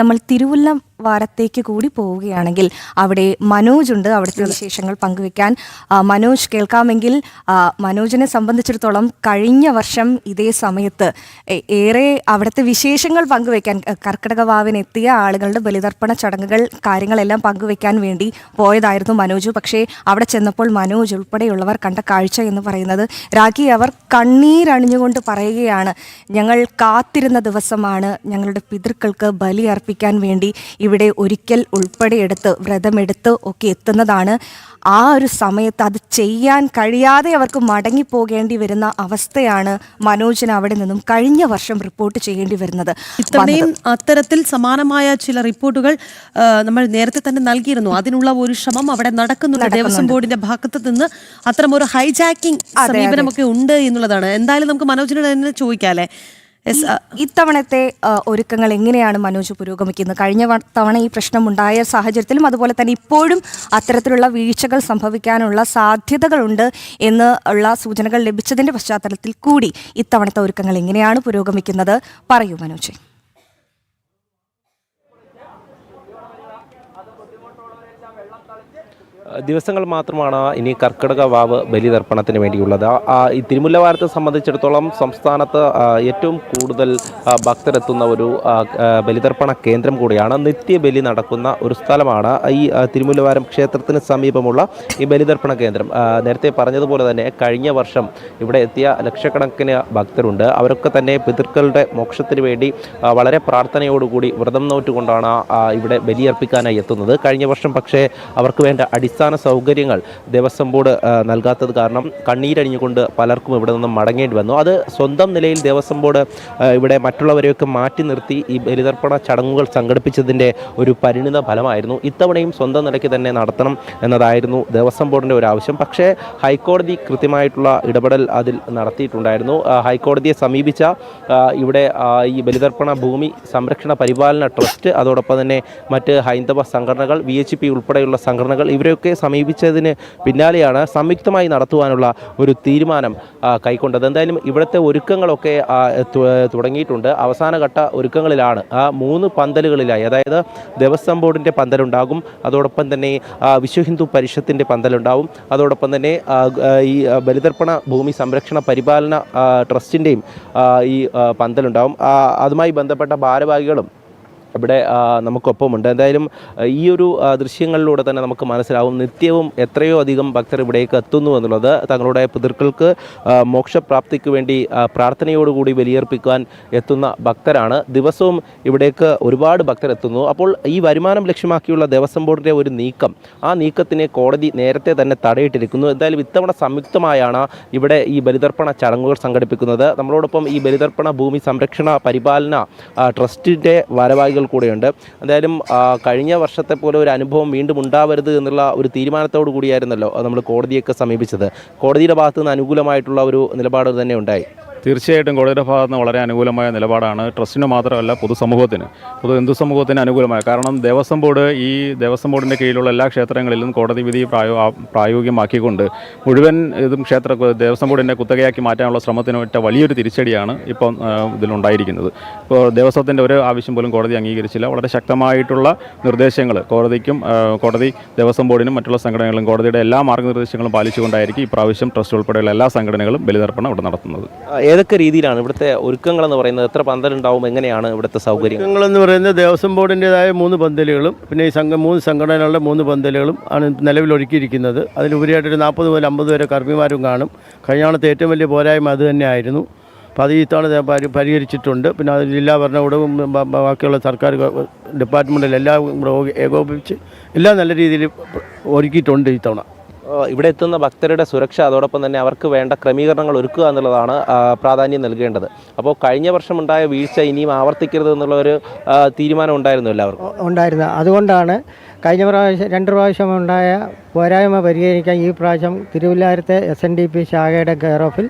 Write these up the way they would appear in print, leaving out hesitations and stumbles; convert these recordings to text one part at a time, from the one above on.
നമ്മൾ തിരുവല്ലവാരത്തേക്ക് കൂടി പോവുകയാണെങ്കിൽ അവിടെ മനോജ് ഉണ്ട്. അവിടുത്തെ വിശേഷങ്ങൾ പങ്കുവെക്കാൻ. മനോജ് കേൾക്കാമെങ്കിൽ, മനോജിനെ സംബന്ധിച്ചിടത്തോളം കഴിഞ്ഞ വർഷം ഇതേ സമയത്ത് ഏറെ അവിടുത്തെ വിശേഷങ്ങൾ പങ്കുവെക്കാൻ കർക്കിടക വാവിനെത്തിയ ആളുകളുടെ ബലിതർപ്പണ ചടങ്ങുകൾ കാര്യങ്ങളെല്ലാം പങ്കുവെക്കാൻ വേണ്ടി പോയതായിരുന്നു മനോജ്. പക്ഷേ അവിടെ ചെന്നപ്പോൾ മനോജ് ഉൾപ്പെടെയുള്ളവർ കണ്ട കാഴ്ച എന്ന് പറയുന്നത്, രാഖി, അവർ കണ്ണീരണിഞ്ഞുകൊണ്ട് പറയുകയാണ്, ഞങ്ങൾ കാത്തിരുന്ന ദിവസമാണ്, ഞങ്ങളുടെ പിതൃക്കൾക്ക് ബലി അർപ്പിക്കാൻ വേണ്ടി ഇവിടെ ഒരിക്കൽ ഉൾപ്പെടെ എടുത്ത് വ്രതമെടുത്ത് ഒക്കെ എത്തുന്നതാണ്. ആ ഒരു സമയത്ത് അത് ചെയ്യാൻ കഴിയാതെ അവർക്ക് മടങ്ങിപ്പോകേണ്ടി വരുന്ന അവസ്ഥയാണ് മനോജിന് അവിടെ നിന്നും കഴിഞ്ഞ വർഷം റിപ്പോർട്ട് ചെയ്യേണ്ടി വരുന്നത്. ഇത്തവണയും അത്തരത്തിൽ സമാനമായ ചില റിപ്പോർട്ടുകൾ നമ്മൾ നേരത്തെ തന്നെ നൽകിയിരുന്നു. അതിനുള്ള ഒരു ശ്രമം അവിടെ നടക്കുന്നുണ്ട്. ദേവസ്വം ബോർഡിന്റെ ഭാഗത്ത് നിന്ന് അത്തരം ഒരു ഹൈജാക്കിംഗ് സമീപനമൊക്കെ ഉണ്ട് എന്നുള്ളതാണ്. എന്തായാലും നമുക്ക് മനോജിനോട് തന്നെ ചോദിക്കാല്ലേ, ഇത്തവണത്തെ ഒരുക്കങ്ങൾ എങ്ങനെയാണ് മനോജ് പുരോഗമിക്കുന്നത്? കഴിഞ്ഞ തവണ ഈ പ്രശ്നമുണ്ടായ സാഹചര്യത്തിലും അതുപോലെ തന്നെ ഇപ്പോഴും അത്തരത്തിലുള്ള വീഴ്ചകൾ സംഭവിക്കാനുള്ള സാധ്യതകളുണ്ട് എന്ന് ഉള്ള സൂചനകൾ ലഭിച്ചതിന്റെ പശ്ചാത്തലത്തിൽ കൂടി ഇത്തവണത്തെ ഒരുക്കങ്ങൾ എങ്ങനെയാണ് പുരോഗമിക്കുന്നത്? പറയൂ മനോജ്. ദിവസങ്ങൾ മാത്രമാണ് ഇനി കർക്കിടക വാവ് ബലിതർപ്പണത്തിന് വേണ്ടിയുള്ളത്. ഈ തിരുമുല്ലവാരത്തെ സംബന്ധിച്ചിടത്തോളം സംസ്ഥാനത്ത് ഏറ്റവും കൂടുതൽ ഭക്തരെത്തുന്ന ഒരു ബലിതർപ്പണ കേന്ദ്രം കൂടിയാണ്. നിത്യബലി നടക്കുന്ന ഒരു സ്ഥലമാണ് ഈ തിരുമുല്ലവാരം ക്ഷേത്രത്തിന് സമീപമുള്ള ഈ ബലിതർപ്പണ കേന്ദ്രം. നേരത്തെ പറഞ്ഞതുപോലെ തന്നെ കഴിഞ്ഞ വർഷം ഇവിടെ എത്തിയ ലക്ഷക്കണക്കിന് ഭക്തരുണ്ട്. അവരൊക്കെ തന്നെ പിതൃക്കളുടെ മോക്ഷത്തിന് വേണ്ടി വളരെ പ്രാർത്ഥനയോടുകൂടി വ്രതം നോറ്റുകൊണ്ടാണ് ഇവിടെ ബലിയർപ്പിക്കാനായി എത്തുന്നത്. കഴിഞ്ഞ വർഷം പക്ഷേ അവർക്ക് വേണ്ട അടിസ്ഥാന സൗകര്യങ്ങൾ ദേവസ്വം ബോർഡ് നൽകാത്തത് കാരണം കണ്ണീരണിഞ്ഞുകൊണ്ട് പലർക്കും ഇവിടെ നിന്നും മടങ്ങേണ്ടി വന്നു. അത് സ്വന്തം നിലയിൽ ദേവസ്വം ബോർഡ് ഇവിടെ മറ്റുള്ളവരെയൊക്കെ മാറ്റി നിർത്തി ഈ ബലിതർപ്പണ ചടങ്ങുകൾ സംഘടിപ്പിച്ചതിൻ്റെ ഒരു പരിണിത ഫലമായിരുന്നു. ഇത്തവണയും സ്വന്തം നിലയ്ക്ക് തന്നെ നടത്തണം എന്നതായിരുന്നു ദേവസ്വം ബോർഡിൻ്റെ ഒരു ആവശ്യം. പക്ഷേ ഹൈക്കോടതി കൃത്യമായിട്ടുള്ള ഇടപെടൽ അതിൽ നടത്തിയിട്ടുണ്ടായിരുന്നു. ഹൈക്കോടതിയെ സമീപിച്ച ഇവിടെ ഈ ബലിതർപ്പണ ഭൂമി സംരക്ഷണ പരിപാലന ട്രസ്റ്റ്, അതോടൊപ്പം തന്നെ മറ്റ് ഹൈന്ദവ സംഘടനകൾ, VHP ഉൾപ്പെടെയുള്ള സംഘടനകൾ, ഇവരെയൊക്കെ സമീപിച്ചതിന് പിന്നാലെയാണ് സംയുക്തമായി നടത്തുവാനുള്ള ഒരു തീരുമാനം കൈക്കൊണ്ടത്. എന്തായാലും ഇവിടുത്തെ ഒരുക്കങ്ങളൊക്കെ തുടങ്ങിയിട്ടുണ്ട്. അവസാനഘട്ട ഒരുക്കങ്ങളിലാണ്. 3 പന്തലുകളിലായി, അതായത് ദേവസ്വം ബോർഡിൻ്റെ പന്തലുണ്ടാകും, അതോടൊപ്പം തന്നെ വിശ്വ ഹിന്ദു പരിഷത്തിൻ്റെ പന്തലുണ്ടാവും, അതോടൊപ്പം തന്നെ ഈ ബലിതർപ്പണ ഭൂമി സംരക്ഷണ പരിപാലന ട്രസ്റ്റിൻ്റെയും ഈ പന്തലുണ്ടാവും. അതുമായി ബന്ധപ്പെട്ട ഭാരവാഹികളും ഇവിടെ നമുക്കൊപ്പമുണ്ട്. എന്തായാലും ഈ ഒരു ദൃശ്യങ്ങളിലൂടെ തന്നെ നമുക്ക് മനസ്സിലാവും നിത്യവും എത്രയോ അധികം ഭക്തർ ഇവിടേക്ക് എത്തുന്നു എന്നുള്ളത്. തങ്ങളുടെ പിതൃക്കൾക്ക് മോക്ഷപ്രാപ്തിക്ക് വേണ്ടി പ്രാർത്ഥനയോടുകൂടി ബലിയർപ്പിക്കാൻ എത്തുന്ന ഭക്തരാണ്. ദിവസവും ഇവിടേക്ക് ഒരുപാട് ഭക്തർ എത്തുന്നു. അപ്പോൾ ഈ വരുമാനം ലക്ഷ്യമാക്കിയുള്ള ദേവസ്വം ബോർഡിൻ്റെ ഒരു നീക്കം, ആ നീക്കത്തിന് കോടതി നേരത്തെ തന്നെ തടയിട്ടിരിക്കുന്നു. എന്തായാലും ഇത്തവണ സംയുക്തമായാണ് ഇവിടെ ഈ ബലിതർപ്പണ ചടങ്ങുകൾ സംഘടിപ്പിക്കുന്നത്. നമ്മളോടൊപ്പം ഈ ബലിതർപ്പണ ഭൂമി സംരക്ഷണ പരിപാലന ട്രസ്റ്റിൻ്റെ ഭാരവാഹികൾ കൂടെയുണ്ട്. എന്തായാലും കഴിഞ്ഞ വർഷത്തെ പോലെ ഒരു അനുഭവം വീണ്ടും ഉണ്ടാവരുത് എന്നുള്ള ഒരു തീരുമാനത്തോടു കൂടിയായിരുന്നല്ലോ നമ്മൾ കോടതിയൊക്കെ സമീപിച്ചത്. കോടതിയുടെ ഭാഗത്തു നിന്ന് അനുകൂലമായിട്ടുള്ള ഒരു നിലപാട് തന്നെ ഉണ്ടായി. തീർച്ചയായിട്ടും കോടതിയുടെ ഭാഗത്ത് നിന്ന് വളരെ അനുകൂലമായ നിലപാടാണ്. ട്രസ്റ്റിന് മാത്രമല്ല പൊതുസമൂഹത്തിന്, ഹിന്ദു സമൂഹത്തിന് അനുകൂലമായ. കാരണം ദേവസ്വം ബോർഡ്, ഈ ദേവസ്വം ബോർഡിൻ്റെ കീഴിലുള്ള എല്ലാ ക്ഷേത്രങ്ങളിലും കോടതി വിധി പ്രായോഗികമാക്കിക്കൊണ്ട് മുഴുവൻ ഇതും ദേവസ്വം ബോർഡിൻ്റെ കുത്തകയാക്കി മാറ്റാനുള്ള ശ്രമത്തിനൊറ്റ വലിയൊരു തിരിച്ചടിയാണ് ഇപ്പം ഇതിലുണ്ടായിരിക്കുന്നത്. ഇപ്പോൾ ദേവസ്വത്തിൻ്റെ ഒരു ആവശ്യം പോലും കോടതി അംഗീകരിച്ചില്ല. വളരെ ശക്തമായിട്ടുള്ള നിർദ്ദേശങ്ങൾ കോടതി ദേവസ്വം ബോർഡിനും മറ്റുള്ള സംഘടനകളും കോടതിയുടെ എല്ലാ മാർഗ്ഗനിർദ്ദേശങ്ങളും പാലിച്ചുകൊണ്ടായിരിക്കും ഇപ്രാവശ്യം ട്രസ്റ്റ് ഉൾപ്പെടെയുള്ള എല്ലാ സംഘടനകളും ബലിതർപ്പണം ഇവിടെ നടത്തുന്നത്. ഏതൊക്കെ രീതിയിലാണ് ഇവിടുത്തെ ഒരുക്കങ്ങളെന്ന് പറയുന്നത്? എത്ര പന്തലുണ്ടാവും? എങ്ങനെയാണ് ഇവിടുത്തെ സൗകര്യം? ഒരുക്കങ്ങളെന്ന് പറയുന്നത് ദേവസ്വം ബോർഡിൻ്റെതായ 3 പന്തലുകളും പിന്നെ ഈ 3 സംഘടനകളുടെ 3 പന്തലുകളും ആണ് നിലവിൽ ഒരുക്കിയിരിക്കുന്നത്. അതിലുപരിയായിട്ടൊരു 40 മുതൽ 50 വരെ കർമ്മിമാരും കാണും. കഴിഞ്ഞാണത്തെ ഏറ്റവും വലിയ പോരായ്മ അത് തന്നെയായിരുന്നു. അപ്പോൾ അത് ഈ തവണ പരിഹരിച്ചിട്ടുണ്ട്. പിന്നെ അത് ജില്ലാ ഭരണകൂടവും ബാക്കിയുള്ള സർക്കാർ ഡിപ്പാർട്ട്മെൻറ്റിൽ എല്ലാം ഏകോപിപ്പിച്ച് എല്ലാം നല്ല രീതിയിൽ ഒരുക്കിയിട്ടുണ്ട് ഈ തവണ. ഇവിടെ എത്തുന്ന ഭക്തരുടെ സുരക്ഷ, അതോടൊപ്പം തന്നെ അവർക്ക് വേണ്ട ക്രമീകരണങ്ങൾ ഒരുക്കുക എന്നുള്ളതാണ് പ്രാധാന്യം നൽകേണ്ടത്. അപ്പോൾ കഴിഞ്ഞ വർഷം ഉണ്ടായ വീഴ്ച ഇനിയും ആവർത്തിക്കരുത് എന്നുള്ളൊരു തീരുമാനം ഉണ്ടായിരുന്നു എല്ലാവർക്കും. ഉണ്ടായിരുന്നു. അതുകൊണ്ടാണ് കഴിഞ്ഞ പ്രാവശ്യം 2 പ്രാവശ്യം ഉണ്ടായ പോരായ്മ പരിഹരിക്കാൻ ഈ പ്രാവശ്യം തിരുവല്ലാരത്തെ SNDP ശാഖയുടെ കെയർ ഓഫിൽ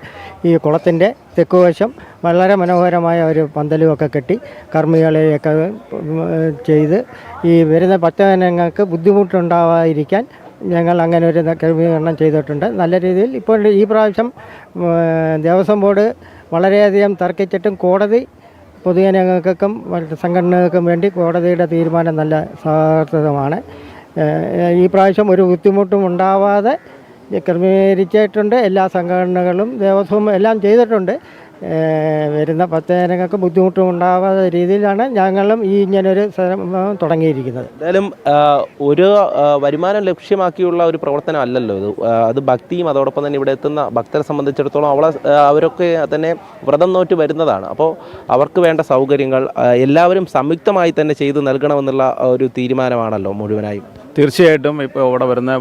ഈ കുളത്തിൻ്റെ തെക്കുവശം വളരെ മനോഹരമായ ഒരു പന്തലുമൊക്കെ കെട്ടി കർമ്മികളെയൊക്കെ ചെയ്ത് ഈ വരുന്ന ഭക്തജനങ്ങൾക്ക് ബുദ്ധിമുട്ടുണ്ടാവാതിരിക്കാൻ ഞങ്ങൾ അങ്ങനെ ഒരു ക്രമീകരണം ചെയ്തിട്ടുണ്ട്. നല്ല രീതിയിൽ ഇപ്പോൾ ഈ പ്രാവശ്യം ദേവസ്വം ബോർഡ് വളരെയധികം തർക്കിച്ചിട്ടും കോടതി പൊതുജനങ്ങൾക്കും മറ്റ് സംഘടനകൾക്കും വേണ്ടി കോടതിയുടെ തീരുമാനം നല്ല സാർത്ഥകമാണ്. ഈ പ്രാവശ്യം ഒരു ബുദ്ധിമുട്ടും ഉണ്ടാവാതെ ക്രമീകരിച്ചിട്ടുണ്ട്. എല്ലാ സംഘടനകളും ദേവസ്വം എല്ലാം ചെയ്തിട്ടുണ്ട്. വരുന്ന ഭക്തജനങ്ങൾക്ക് ബുദ്ധിമുട്ടും ഉണ്ടാവാത്ത രീതിയിലാണ് ഞങ്ങളും ഈ ഇങ്ങനൊരു ശ്രമം തുടങ്ങിയിരിക്കുന്നത്. എന്തായാലും ഒരു വരുമാനം ലക്ഷ്യമാക്കിയുള്ള ഒരു പ്രവർത്തനം അല്ലല്ലോ ഇത്. അത് ഭക്തിയും അതോടൊപ്പം തന്നെ ഇവിടെ എത്തുന്ന ഭക്തരെ സംബന്ധിച്ചിടത്തോളം അവരൊക്കെ തന്നെ വ്രതം നോറ്റ് വരുന്നതാണ്. അപ്പോൾ അവർക്ക് വേണ്ട സൗകര്യങ്ങൾ എല്ലാവരും സംയുക്തമായി തന്നെ ചെയ്തു നൽകണമെന്നുള്ള ഒരു തീരുമാനമാണല്ലോ മുഴുവനായും. തീർച്ചയായിട്ടും ഇപ്പോൾ ഇവിടെ വരുന്ന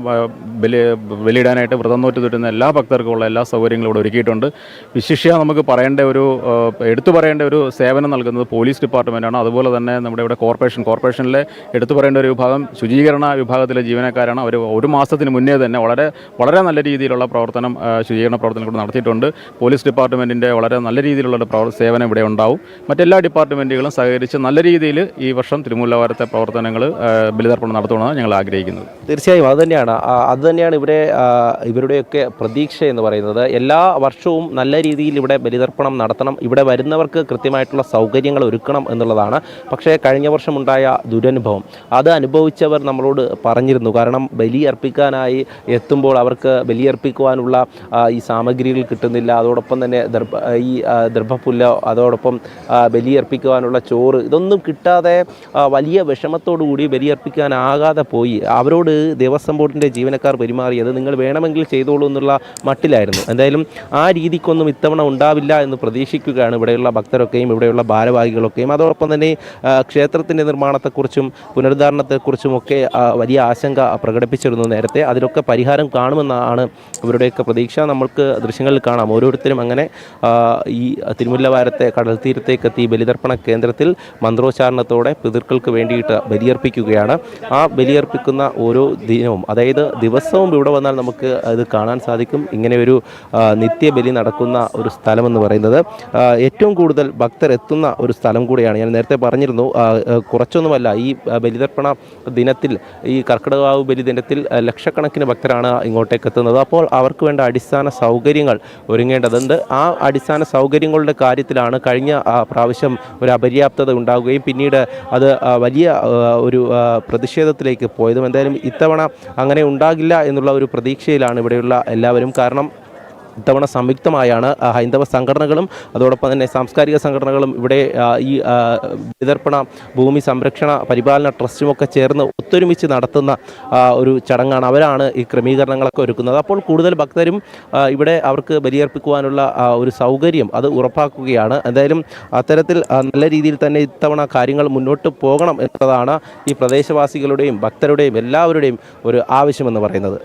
ബലിയിടാനായിട്ട് വ്രതം നോറ്റ് തുറ്റുന്ന എല്ലാ ഭക്തർക്കുമുള്ള എല്ലാ സൗകര്യങ്ങളും ഇവിടെ ഒരുക്കിയിട്ടുണ്ട്. വിശിഷ്യ നമുക്ക് എടുത്തു പറയേണ്ട ഒരു സേവനം നൽകുന്നത് പോലീസ് ഡിപ്പാർട്ട്മെൻറ്റാണ്. അതുപോലെ തന്നെ നമ്മുടെ ഇവിടെ കോർപ്പറേഷനിലെ എടുത്തു പറയേണ്ട ഒരു വിഭാഗം ശുചീകരണ വിഭാഗത്തിലെ ജീവനക്കാരാണ്. അവർ ഒരു മാസത്തിന് മുന്നേ തന്നെ വളരെ നല്ല രീതിയിലുള്ള ശുചീകരണ പ്രവർത്തനം കൂടെ നടത്തിയിട്ടുണ്ട്. പോലീസ് ഡിപ്പാർട്ട്മെൻറ്റിൻ്റെ വളരെ നല്ല രീതിയിലുള്ള സേവനം ഇവിടെ ഉണ്ടാവും. മറ്റെല്ലാ ഡിപ്പാർട്ട്മെൻറ്റുകളും സഹകരിച്ച് നല്ല രീതിയിൽ ഈ വർഷം തിരുമൂലവാരത്തെ പ്രവർത്തനങ്ങൾ ബലിതർപ്പണം നടത്തണമെന്ന് ഞങ്ങൾ ആഗ്രഹിക്കുന്നത്. തീർച്ചയായും അതുതന്നെയാണ് ഇവരുടെയൊക്കെ പ്രതീക്ഷ എന്ന് പറയുന്നത്. എല്ലാ വർഷവും നല്ല രീതിയിൽ ഇവിടെ ബലിതർപ്പണം നടത്തണം, ഇവിടെ വരുന്നവർക്ക് കൃത്യമായിട്ടുള്ള സൗകര്യങ്ങൾ ഒരുക്കണം എന്നുള്ളതാണ്. പക്ഷേ കഴിഞ്ഞ വർഷം ഉണ്ടായ ദുരനുഭവം അത് അനുഭവിച്ചവർ നമ്മളോട് പറഞ്ഞിരുന്നു. കാരണം ബലിയർപ്പിക്കാനായി എത്തുമ്പോൾ അവർക്ക് ബലിയർപ്പിക്കുവാനുള്ള ഈ സാമഗ്രികൾ കിട്ടുന്നില്ല. അതോടൊപ്പം തന്നെ ദർഭപ്പുല്ലോ അതോടൊപ്പം ബലിയർപ്പിക്കുവാനുള്ള ചോറ് ഇതൊന്നും കിട്ടാതെ വലിയ വിഷമത്തോടു കൂടി ബലിയർപ്പിക്കാനാകാതെ പോയി. അവരോട് ദേവസ്വം ബോർഡിൻ്റെ ജീവനക്കാർ പെരുമാറിയത് നിങ്ങൾ വേണമെങ്കിൽ ചെയ്തോളൂ എന്നുള്ള മട്ടിലായിരുന്നു. എന്തായാലും ആ രീതിക്കൊന്നും ഇത്തവണ ഉണ്ടാവില്ല എന്ന് പ്രതീക്ഷിക്കുകയാണ് ഇവിടെയുള്ള ഭക്തരൊക്കെയും ഇവിടെയുള്ള ഭാരവാഹികളൊക്കെയും. അതോടൊപ്പം തന്നെ ക്ഷേത്രത്തിൻ്റെ നിർമ്മാണത്തെക്കുറിച്ചും പുനരുദ്ധാരണത്തെക്കുറിച്ചുമൊക്കെ വലിയ ആശങ്ക പ്രകടിപ്പിച്ചിരുന്നു നേരത്തെ. അതിലൊക്കെ പരിഹാരം കാണുമെന്നാണ് ഇവരുടെയൊക്കെ പ്രതീക്ഷ. നമ്മൾക്ക് ദൃശ്യങ്ങളിൽ കാണാം. ഓരോരുത്തരും അങ്ങനെ ഈ തിരുമുല്ലവാരത്തെ കടൽ തീരത്തേക്കെത്തി ബലിതർപ്പണ കേന്ദ്രത്തിൽ മന്ത്രോച്ചാരണത്തോടെ പിതൃക്കൾക്ക് വേണ്ടിയിട്ട് ബലിയർപ്പിക്കുകയാണ്. ആ ബലിയർപ്പിക്കുന്ന ഓരോ ദിനവും, അതായത് ദിവസവും ഇവിടെ വന്നാൽ നമുക്ക് അത് കാണാൻ സാധിക്കും. ഇങ്ങനെ ഒരു നിത്യബലി നടക്കുന്ന ഒരു സ്ഥലമെന്ന് പറയുന്നത് ഏറ്റവും കൂടുതൽ ഭക്തർ എത്തുന്ന ഒരു സ്ഥലം കൂടിയാണ്. ഞാൻ നേരത്തെ പറഞ്ഞിരുന്നു, കുറച്ചൊന്നുമല്ല, ഈ ബലിതർപ്പണ ദിനത്തിൽ, ഈ കർക്കിടകവാവ് ബലി ദിനത്തിൽ ലക്ഷക്കണക്കിന് ഭക്തരാണ് ഇങ്ങോട്ടേക്ക് എത്തുന്നത്. അപ്പോൾ അവർക്ക് വേണ്ട അടിസ്ഥാന സൗകര്യങ്ങൾ ഒരുങ്ങേണ്ടതുണ്ട്. ആ അടിസ്ഥാന സൗകര്യങ്ങളുടെ കാര്യത്തിലാണ് കഴിഞ്ഞ പ്രാവശ്യം ഒരു അപര്യാപ്തത ഉണ്ടാവുകയും പിന്നീട് അത് വലിയ ഒരു പ്രതിഷേധത്തിലേക്ക് പോയതും. എന്തായാലും ഇത്തവണ അങ്ങനെ ഉണ്ടാകില്ല എന്നുള്ള ഒരു പ്രതീക്ഷയിലാണ് ഇവിടെയുള്ള എല്ലാവരും. കാരണം ഇത്തവണ സംയുക്തമായാണ് ഹൈന്ദവ സംഘടനകളും അതോടൊപ്പം തന്നെ സാംസ്കാരിക സംഘടനകളും ഇവിടെ ഈ ബലിതർപ്പണ ഭൂമി സംരക്ഷണ പരിപാലന ട്രസ്റ്റുമൊക്കെ ചേർന്ന് ഒത്തൊരുമിച്ച് നടത്തുന്ന ഒരു ചടങ്ങാണ്. അവരാണ് ഈ ക്രമീകരണങ്ങളൊക്കെ ഒരുക്കുന്നത്. അപ്പോൾ കൂടുതൽ ഭക്തരും ഇവിടെ അവർക്ക് ബലിയർപ്പിക്കുവാനുള്ള ഒരു സൗകര്യം അത് ഉറപ്പാക്കുകയാണ്. എന്തായാലും അത്തരത്തിൽ നല്ല രീതിയിൽ തന്നെ ഇത്തവണ കാര്യങ്ങൾ മുന്നോട്ട് പോകണം എന്നതാണ് ഈ പ്രദേശവാസികളുടെയും ഭക്തരുടെയും എല്ലാവരുടെയും ഒരു ആവശ്യമെന്ന് പറയുന്നത്.